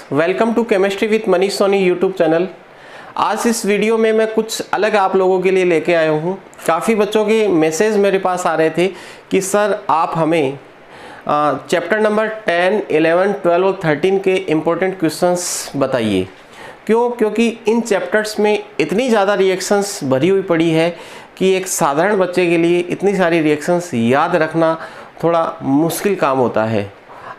Welcome to chemistry with Manish Soni YouTube channel. आज इस video में मैं कुछ अलग आप लोगों के लिए लेके आया हूँ। काफ़ी बच्चों के मैसेज मेरे पास आ रहे थे कि सर आप हमें चैप्टर नंबर 10, 11, 12 और 13 के इम्पोर्टेंट क्वेश्चंस बताइए। क्योंकि इन चैप्टर्स में इतनी ज़्यादा रिएक्शंस भरी हुई पड़ी है कि एक साधारण बच्चे के लिए इतनी सारी रिएक्शंस याद रखना थोड़ा मुश्किल काम होता है।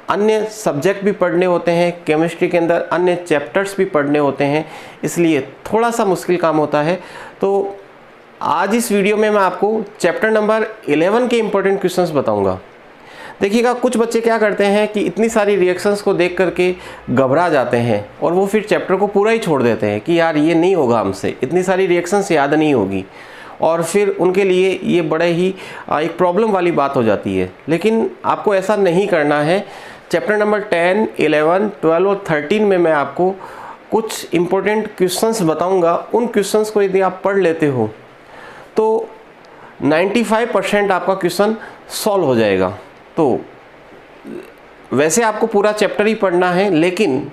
अन्य सब्जेक्ट भी पढ़ने होते हैं, केमिस्ट्री के अंदर अन्य चैप्टर्स भी पढ़ने होते हैं, इसलिए थोड़ा सा मुश्किल काम होता है। तो आज इस वीडियो में मैं आपको चैप्टर नंबर 11 के इम्पोर्टेंट क्वेश्चंस बताऊंगा। देखिएगा, कुछ बच्चे क्या करते हैं कि इतनी सारी रिएक्शंस को देख करके घबरा जाते हैं और वो फिर चैप्टर को पूरा ही छोड़ देते हैं कि यार ये नहीं होगा हमसे, इतनी सारी रिएक्शंस याद नहीं होगी, और फिर उनके लिए ये बड़े ही एक प्रॉब्लम वाली बात हो जाती है। लेकिन आपको ऐसा नहीं करना है। चैप्टर नंबर 10, 11, 12 और 13 में मैं आपको कुछ इम्पोर्टेंट क्वेश्चंस बताऊंगा। उन क्वेश्चंस को यदि आप पढ़ लेते हो तो 95% आपका क्वेश्चन सॉल्व हो जाएगा। तो वैसे आपको पूरा चैप्टर ही पढ़ना है, लेकिन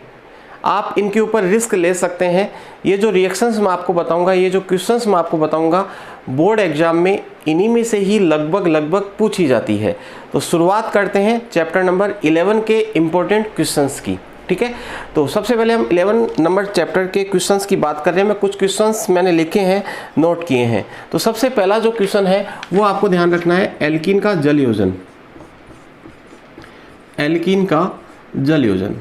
आप इनके ऊपर रिस्क ले सकते हैं। ये जो रिएक्शंस मैं आपको बताऊंगा, ये जो क्वेश्चंस मैं आपको बताऊंगा, बोर्ड एग्जाम में इन्हीं में से ही लगभग पूछी जाती है। तो शुरुआत करते हैं चैप्टर नंबर 11 के इम्पोर्टेंट क्वेश्चंस की। ठीक है, तो सबसे पहले हम 11 नंबर चैप्टर के क्वेश्चंस की बात कर रहे हैं। मैं कुछ क्वेश्चंस मैंने लिखे हैं, नोट किए हैं। तो सबसे पहला जो क्वेश्चन है वो आपको ध्यान रखना है, एल्कीन का जल योजन। एल्कीन का जल योजन,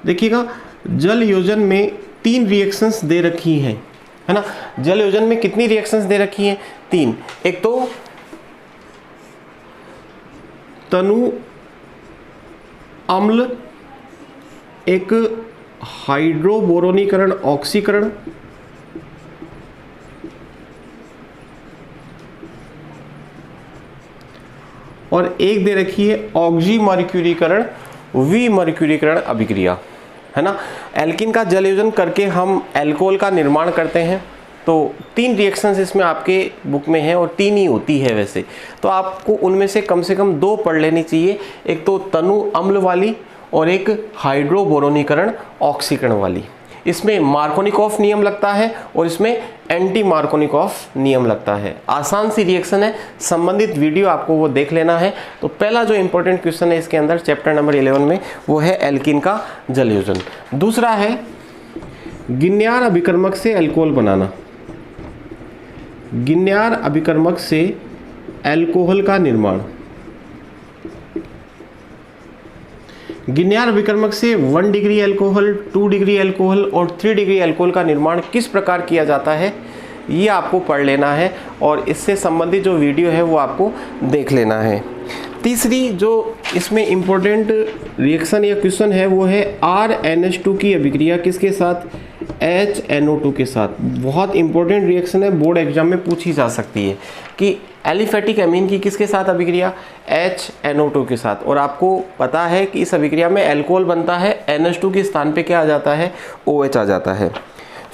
देखिएगा, जल योजन में 3 रिएक्शंस दे रखी हैं, है ना। जल योजन में कितनी रिएक्शंस दे रखी हैं? 3। एक तो तनु अम्ल, एक हाइड्रोबोरोनीकरण ऑक्सीकरण, और एक दे रखी है ऑक्सीमर्क्यूरीकरण विमर्क्यूरीकरण अभिक्रिया, है ना। एल्कीन का जल योजन करके हम अल्कोहल का निर्माण करते हैं। तो 3 रिएक्शंस इसमें आपके बुक में हैं और 3 ही होती है वैसे, तो आपको उनमें से कम 2 पढ़ लेनी चाहिए। एक तो तनु अम्ल वाली और एक हाइड्रोबोरोनीकरण ऑक्सीकरण वाली। इसमें मार्कोनिकॉफ नियम लगता है और इसमें एंटी मार्कोनिकॉफ नियम लगता है। आसान सी रिएक्शन है, संबंधित वीडियो आपको वो देख लेना है। तो पहला जो इंपॉर्टेंट क्वेश्चन है इसके अंदर चैप्टर नंबर 11 में वो है एल्कीन का जल योजन। दूसरा है गिन्यार अभिकर्मक से अल्कोहल बनाना। गिन्यार अभिकर्मक से अल्कोहल का निर्माण। गिन्यार अभिकर्मक से 1 डिग्री अल्कोहल, 2 डिग्री अल्कोहल और 3 डिग्री अल्कोहल का निर्माण किस प्रकार किया जाता है, ये आपको पढ़ लेना है और इससे संबंधित जो वीडियो है वो आपको देख लेना है। तीसरी जो इसमें इम्पोर्टेंट रिएक्शन या क्वेश्चन है वो है RNH2 की अभिक्रिया किसके साथ? HNO2 के साथ। बहुत इंपॉर्टेंट रिएक्शन है, बोर्ड एग्जाम में पूछी जा सकती है कि एलिफेटिक एमीन की किसके साथ अभिक्रिया? HNO2 के साथ। और आपको पता है कि इस अभिक्रिया में अल्कोहल बनता है, NH2 के स्थान पे क्या आ जाता है? OH आ जाता है।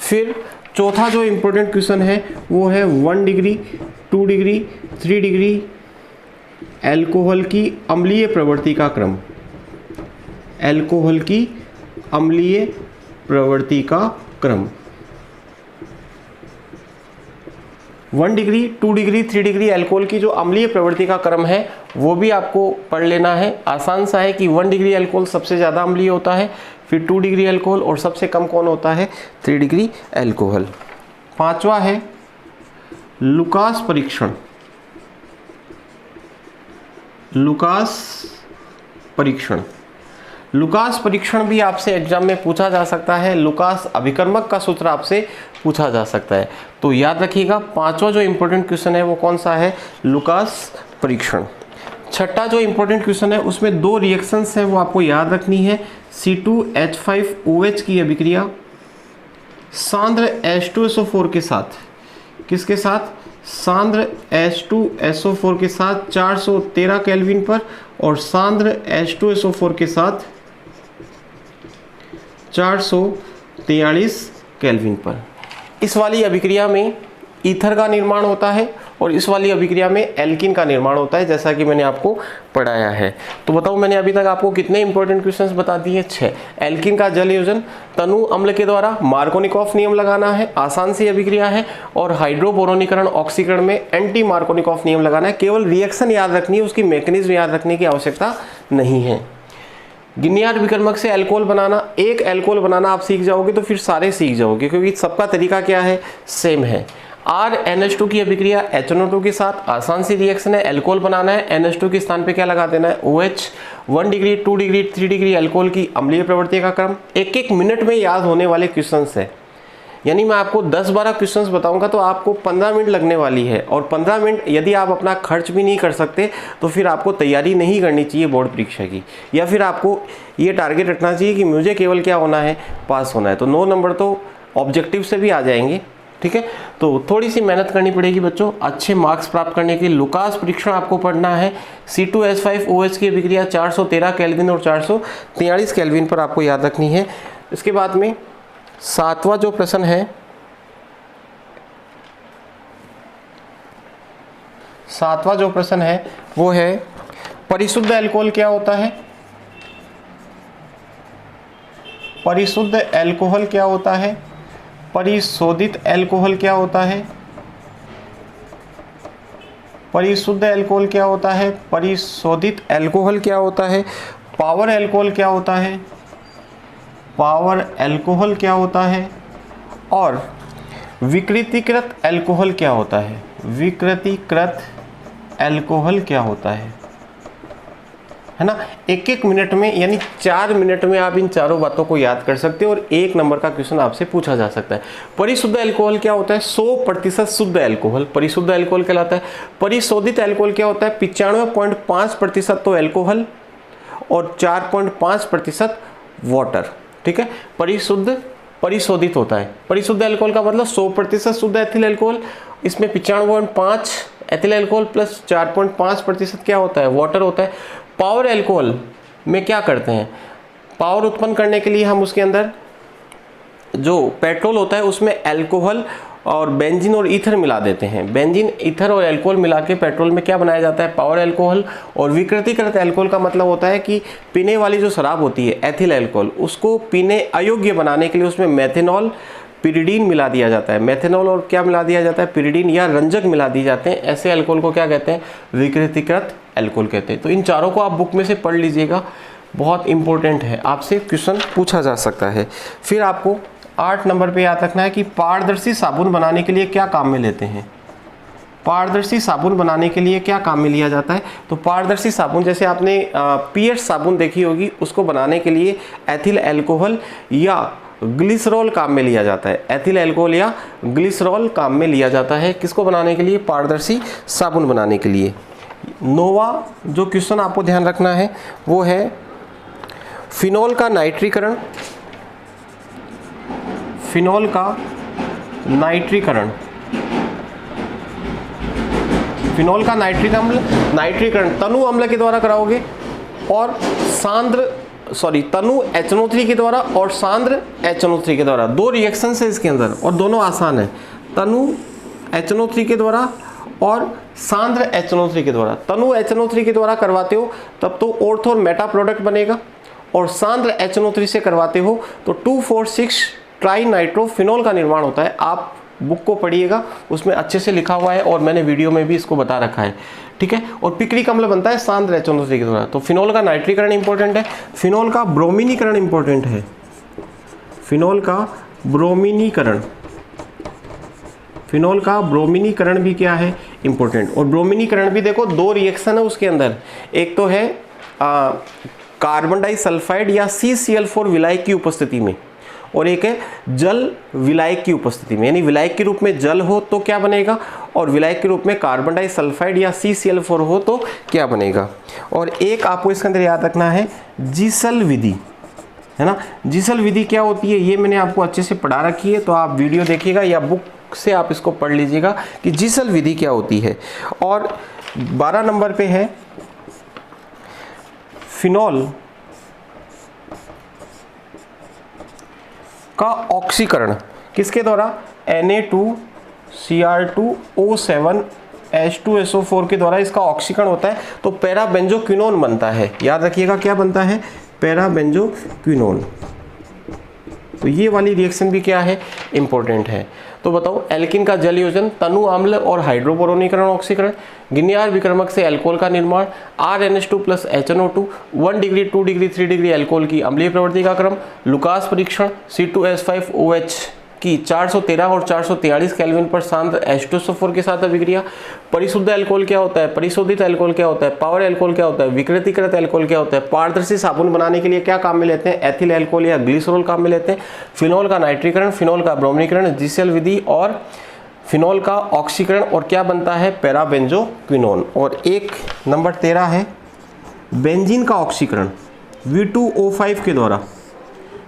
फिर चौथा जो इम्पोर्टेंट क्वेश्चन है वो है 1 डिग्री, 2 डिग्री, 3 डिग्री अल्कोहल की अम्लीय प्रवृत्ति का क्रम। अल्कोहल की अम्लीय प्रवृत्ति का क्रम। 1 डिग्री, 2 डिग्री, 3 डिग्री अल्कोहल की जो अम्लीय प्रवृत्ति का क्रम है वो भी आपको पढ़ लेना है। आसान सा है कि 1 डिग्री अल्कोहल सबसे ज़्यादा अम्लीय होता है, फिर 2 डिग्री अल्कोहल और सबसे कम कौन होता है? 3 डिग्री अल्कोहल। 5वां है लुकास परीक्षण। लुकास परीक्षण। लुकास परीक्षण भी आपसे एग्जाम में पूछा जा सकता है। लुकास अभिकर्मक का सूत्र आपसे पूछा जा सकता है। तो याद रखिएगा, 5वां जो इंपॉर्टेंट क्वेश्चन है वो कौन सा है? लुकास परीक्षण। 6ठा जो इंपॉर्टेंट क्वेश्चन है उसमें 2 रिएक्शंस हैं वो आपको याद रखनी है। C2H5OH की अभिक्रिया सांद्र H2SO4 के साथ, किसके साथ? सांद्र H2SO4 के साथ 413 केल्विन पर और सांद्र H2SO4 के साथ 443 केल्विन पर। इस वाली अभिक्रिया में ईथर का निर्माण होता है और इस वाली अभिक्रिया में एल्कीन का निर्माण होता है, जैसा कि मैंने आपको पढ़ाया है। तो बताओ मैंने अभी तक आपको कितने इंपॉर्टेंट क्वेश्चंस बता दिए? 6। एल्कीन का जल योजन तनु अम्ल के द्वारा, मार्कोनिकॉफ नियम लगाना है, आसान सी अभिक्रिया है, और हाइड्रोबोरोनीकरण ऑक्सीकरण में एंटी मार्कोनिकॉफ नियम लगाना है। केवल रिएक्शन याद रखनी है, उसकी मैकेनिज्म याद रखने की आवश्यकता नहीं है। गिनियार विकर्मक से अल्कोहल बनाना, एक अल्कोहल बनाना आप सीख जाओगे तो फिर सारे सीख जाओगे, क्योंकि सबका तरीका क्या है? सेम है। RNH2 की अभिक्रिया HNO2 के साथ, आसान सी रिएक्शन है, अल्कोहल बनाना है, NH2 के स्थान पे क्या लगा देना है? OH। 1 degree, 2 degree, 3 degree alcohol की अम्लीय प्रवृत्ति का क्रम। एक एक मिनट में याद होने वाले क्वेश्चंस है, यानी मैं आपको 10-12 क्वेश्चंस बताऊंगा तो आपको 15 मिनट लगने वाली है। और 15 मिनट यदि आप अपना खर्च भी नहीं कर सकते तो फिर आपको तैयारी नहीं करनी चाहिए बोर्ड परीक्षा की, या फिर आपको ये टारगेट रखना चाहिए कि मुझे केवल क्या होना है? पास होना है। तो 9 नंबर तो ऑब्जेक्टिव से भी आ जाएंगे, ठीक है। तो थोड़ी सी मेहनत करनी पड़ेगी बच्चों अच्छे मार्क्स प्राप्त करने के लिए। लुकास परीक्षण आपको पढ़ना है। C2H5OH की अभिक्रिया 413 केल्विन और 443 केल्विन पर आपको याद रखनी है। इसके बाद में 7वां जो प्रश्न है, 7वां जो प्रश्न है वो है परिशुद्ध अल्कोहल क्या होता है? परिशुद्ध अल्कोहल क्या होता है? परिशोधित अल्कोहल क्या होता है? परिशुद्ध अल्कोहल क्या होता है? परिशोधित अल्कोहल क्या होता है? पावर अल्कोहल क्या होता है? पावर अल्कोहल क्या होता है? और विकृतीकृत अल्कोहल क्या होता है? विकृतीकृत अल्कोहल क्या होता है ना। एक एक मिनट में यानी 4 मिनट में आप इन चारों बातों को याद कर सकते हो और 1 नंबर का क्वेश्चन आपसे पूछा जा सकता है। परिशुद्ध अल्कोहल क्या होता है? 100% शुद्ध अल्कोहल परिशुद्ध अल्कोहल कहलाता है। परिशोधित अल्कोहल क्या होता है? 95.5% तो अल्कोहल और 4.5% वाटर, ठीक है। परिशुद्ध परिशोधित होता है। परिशुद्ध अल्कोहल का मतलब 100% शुद्ध एथिल अल्कोहल, इसमें 95.5 एथिल अल्कोहल प्लस 4.5% क्या होता है? वाटर होता है। पावर अल्कोहल में क्या करते हैं? पावर उत्पन्न करने के लिए हम उसके अंदर जो पेट्रोल होता है उसमें अल्कोहल और बेंजीन और ईथर मिला देते हैं। बेंजीन, ईथर और अल्कोहल मिला के पेट्रोल में क्या बनाया जाता है? Power alcohol. और विकृतीकृत अल्कोहल का मतलब होता है कि पीने वाली जो शराब होती है एथिल अल्कोहल, उसको पीने अयोग्य बनाने के लिए उसमें मेथेनॉल, पिरिडीन मिला दिया जाता है। मेथेनॉल और क्या मिला दिया जाता है? पिरिडीन या रंजक मिला दिए जाते हैं। ऐसे अल्कोहल को क्या कहते हैं? विकृतीकृत अल्कोहल कहते हैं। तो इन चारों को आप बुक में से पढ़ लीजिएगा, बहुत इंपॉर्टेंट है, आपसे क्वेश्चन पूछा जा सकता है। फिर आपको 8 नंबर पे याद रखना है कि पारदर्शी साबुन बनाने के लिए क्या काम में लेते हैं? पारदर्शी साबुन बनाने के लिए क्या काम में लिया जाता है? तो पारदर्शी साबुन, जैसे आपने पीएच साबुन देखी होगी, उसको बनाने के लिए एथिल अल्कोहल या ग्लिसरॉल काम में लिया जाता है। एथिल अल्कोहल या ग्लिसरॉल काम में लिया जाता है। किसको बनाने के लिए? पारदर्शी साबुन बनाने के लिए। 9वां जो क्वेश्चन आपको ध्यान रखना है वो है फिनॉल का नाइट्रीकरण। फिनॉल का नाइट्रीकरण, फिनॉल का नाइट्रीकरण तनु अम्ल के द्वारा कराओगे और तनु HNO3 के द्वारा और सांद्र HNO3 के द्वारा। 2 रिएक्शन है इसके अंदर और दोनों आसान है। तनु HNO3 के द्वारा और सांद्र HNO3 के द्वारा। तनु HNO3 के द्वारा करवाते हो तब तो ऑर्थो और मेटा प्रोडक्ट बनेगा, और सांद्र HNO3 से करवाते हो तो 2,4,6 ट्राई नाइट्रोफिनॉल का निर्माण होता है। आप बुक को पढ़िएगा, उसमें अच्छे से लिखा हुआ है और मैंने वीडियो में भी इसको बता रखा है, ठीक है। और पिक्रिक अम्ल बनता है सांद्र HNO3 के द्वारा। तो फिनॉल का नाइट्रीकरण इंपॉर्टेंट है। फिनॉल का ब्रोमीनीकरण इंपॉर्टेंट है। फिनॉल का ब्रोमीनीकरण, फिनॉल का ब्रोमीनीकरण भी क्या है? इंपॉर्टेंट। और ब्रोमीनीकरण भी देखो 2 रिएक्शन है उसके अंदर। एक तो है कार्बन डाइसल्फाइड या CCl4 विलायक की उपस्थिति में, और एक है जल विलायक की उपस्थिति में। यानी विलायक के रूप में जल हो तो क्या बनेगा, और विलायक के रूप में कार्बन डाइसल्फाइड या CCl4 हो तो क्या बनेगा। और एक आपको इसके अंदर याद रखना है जीसल विधि, है ना। जीसल विधि क्या होती है ये मैंने आपको अच्छे से पढ़ा रखी है, तो आप वीडियो देखिएगा या बुक से आप इसको पढ़ लीजिएगा कि जीसल विधि क्या होती है। और 12 नंबर पे है फिनॉल का ऑक्सीकरण। किसके द्वारा? Na2Cr2O7 H2SO4 के द्वारा इसका ऑक्सीकरण होता है तो पैराबेंजोक्विनोन बनता है। याद रखिएगा क्या बनता है, पैराबेंजोक्विनोन। तो ये वाली रिएक्शन भी क्या है, इंपॉर्टेंट है। तो बताओ एल्किन का जल योजन, तनु अम्ल और हाइड्रोबोरोनीकरण ऑक्सीकरण, गिनियार विक्रमक से अल्कोहल का निर्माण, RNH2 plus HNO2, 1 degree 2 degree 3 degree alcohol की अम्लीय प्रवृत्ति का क्रम, लुकास परीक्षण, C2H5OH की 413 और 443 केल्विन पर शांत H2SO4 के साथ अभिक्रिया, परिशुद्ध अल्कोहल क्या होता है, परिशोधित अल्कोहल क्या होता है, पावर अल्कोहल क्या होता है, विकृतीकृत अल्कोहल क्या होता है, पारदर्शी साबुन बनाने के लिए क्या काम में लेते हैं, एथिल अल्कोहल या ग्लिसरॉल काम में लेते हैं, फिनोल का नाइट्रीकरण, फिनोल का ब्रोमीकरण, जीसीएल विधि और फिनोल का ऑक्सीकरण, और क्या बनता है, पैराबेंजोक्विनोन। और एक नंबर 13 है बेंजीन का ऑक्सीकरण V2O5 के द्वारा।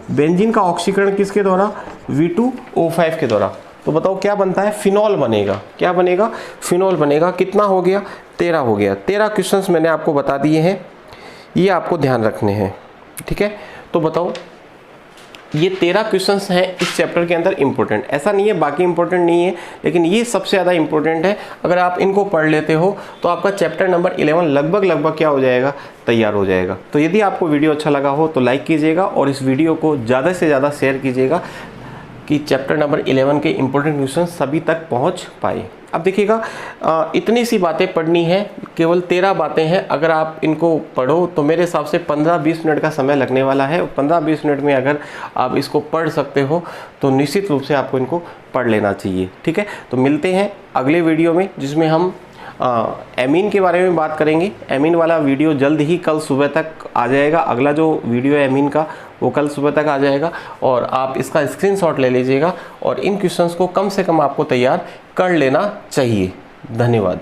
बेंजीन का ऑक्सीकरण किसके द्वारा, V2O5 के द्वारा। तो बताओ क्या बनता है, फिनॉल बनेगा। क्या बनेगा, फिनॉल बनेगा। कितना हो गया, 13 हो गया। 13 क्वेश्चंस मैंने आपको बता दिए हैं, ये आपको ध्यान रखने हैं, ठीक है। तो बताओ ये 13 क्वेश्चंस हैं इस चैप्टर के अंदर इंपॉर्टेंट। ऐसा नहीं है बाकी इंपॉर्टेंट नहीं है, लेकिन ये सबसे ज़्यादा इंपॉर्टेंट है। अगर आप इनको पढ़ लेते हो तो आपका चैप्टर नंबर 11 लगभग क्या हो जाएगा, तैयार हो जाएगा। तो यदि आपको वीडियो अच्छा लगा हो तो लाइक कीजिएगा और इस वीडियो को ज़्यादा से ज़्यादा शेयर कीजिएगा कि चैप्टर नंबर 11 के इंपॉर्टेंट क्वेश्चन सभी तक पहुंच पाए। अब देखिएगा इतनी सी बातें पढ़नी है, केवल 13 बातें हैं। अगर आप इनको पढ़ो तो मेरे हिसाब से 15-20 मिनट का समय लगने वाला है। 15-20 मिनट में अगर आप इसको पढ़ सकते हो तो निश्चित रूप से आपको इनको पढ़ लेना चाहिए, ठीक है। तो मिलते हैं अगले वीडियो में जिसमें हम एमीन के बारे में बात करेंगे। एमीन वाला वीडियो जल्द ही कल सुबह तक आ जाएगा। अगला जो वीडियो है एमीन का वो कल सुबह तक आ जाएगा और आप इसका स्क्रीनशॉट ले लीजिएगा और इन क्वेश्चंस को कम से कम आपको तैयार कर लेना चाहिए। धन्यवाद।